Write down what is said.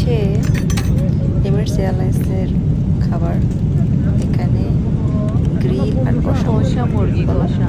হচ্ছে এমিরেটস এয়ারলাইন্সের খাবার। এখানে গ্রিল আর কষা কষা মুরগি বলো? কষা